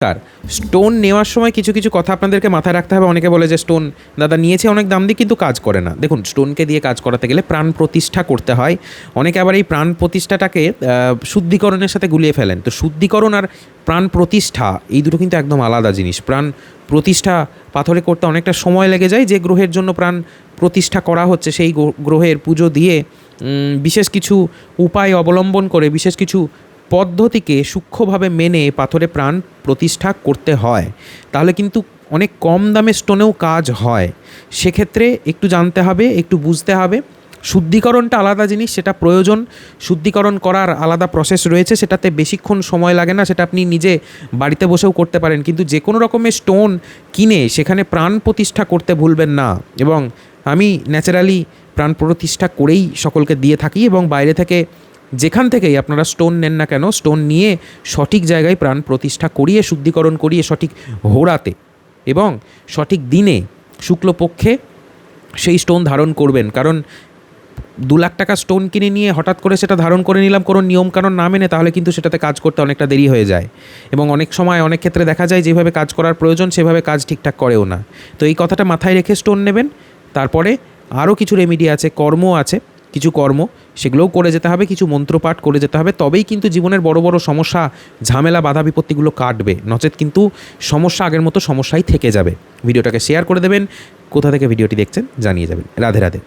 আর stone নেওয়ার সময় কিছু কিছু কথা আপনাদেরকে মাথায় রাখতে হবে। অনেকে বলে যে স্টোন দাদা নিয়েছে অনেক দাম দিয়ে কিন্তু কাজ করে না। দেখুন, স্টোনকে দিয়ে কাজ করাতে গেলে প্রাণ প্রতিষ্ঠা করতে হয়। অনেকে আবার এই প্রাণ প্রতিষ্ঠাটাকে শুদ্ধিকরণের সাথে গুলিয়ে ফেলেন। তো শুদ্ধিকরণ আর প্রাণ প্রতিষ্ঠা এই দুটো কিন্তু একদম আলাদা জিনিস। প্রাণ প্রতিষ্ঠা পাথরে করতে অনেকটা সময় লেগে যায়। যে গ্রহের জন্য প্রাণ প্রতিষ্ঠা করা হচ্ছে সেই গ্রহের পুজো দিয়ে বিশেষ কিছু উপায় অবলম্বন করে, বিশেষ কিছু পদ্ধতিকে সূক্ষ্মভাবে মেনে পাথরে প্রাণ প্রতিষ্ঠা করতে হয়। তাহলে কিন্তু অনেক কম দামে স্টোনেও কাজ হয়। সেক্ষেত্রে একটু জানতে হবে, একটু বুঝতে হবে। শুদ্ধিকরণটা আলাদা জিনিস, সেটা প্রয়োজন। শুদ্ধিকরণ করার আলাদা প্রসেস রয়েছে, সেটাতে বেশিক্ষণ সময় লাগে না, সেটা আপনি নিজে বাড়িতে বসেও করতে পারেন। কিন্তু যে কোনো রকমের স্টোন কিনে সেখানে প্রাণ প্রতিষ্ঠা করতে ভুলবেন না। এবং আমি ন্যাচারালি প্রাণ প্রতিষ্ঠা করেই সকলকে দিয়ে থাকি। এবং বাইরে থেকে যেখান থেকেই আপনারা স্টোন নেন না কেন, স্টোন নিয়ে সঠিক জায়গায় প্রাণ প্রতিষ্ঠা করিয়ে, শুদ্ধিকরণ করিয়ে সঠিক হোড়াতে এবং সঠিক দিনে শুক্লপক্ষে সেই স্টোন ধারণ করবেন। কারণ 2 লাখ টাকা স্টোন কিনে নিয়ে হঠাৎ করে সেটা ধারণ করে নিলাম কোনো নিয়মকানুন না মেনে, তাহলে কিন্তু সেটাতে কাজ করতে অনেকটা দেরি হয়ে যায়। এবং অনেক সময় অনেক ক্ষেত্রে দেখা যায় যেভাবে কাজ করার প্রয়োজন সেভাবে কাজ ঠিকঠাক করেও না। তো এই কথাটা মাথায় রেখে স্টোন নেবেন। তারপরে আরও কিছু রেমেডি আছে, কর্ম আছে, কিছু কর্ম সেগুলোও করে যেতে হবে, কিছু মন্ত্রপাঠ করে যেতে হবে। তবেই কিন্তু জীবনের বড় বড় সমস্যা, ঝামেলা, বাধা বিপত্তিগুলো কাটবে। নচেত কিন্তু সমস্যা আগের মতো সমস্যাই থেকে যাবে। ভিডিওটাকে শেয়ার করে দেবেন। কোথা থেকে ভিডিওটি দেখছেন জানিয়ে যাবেন। রাধে রাধে।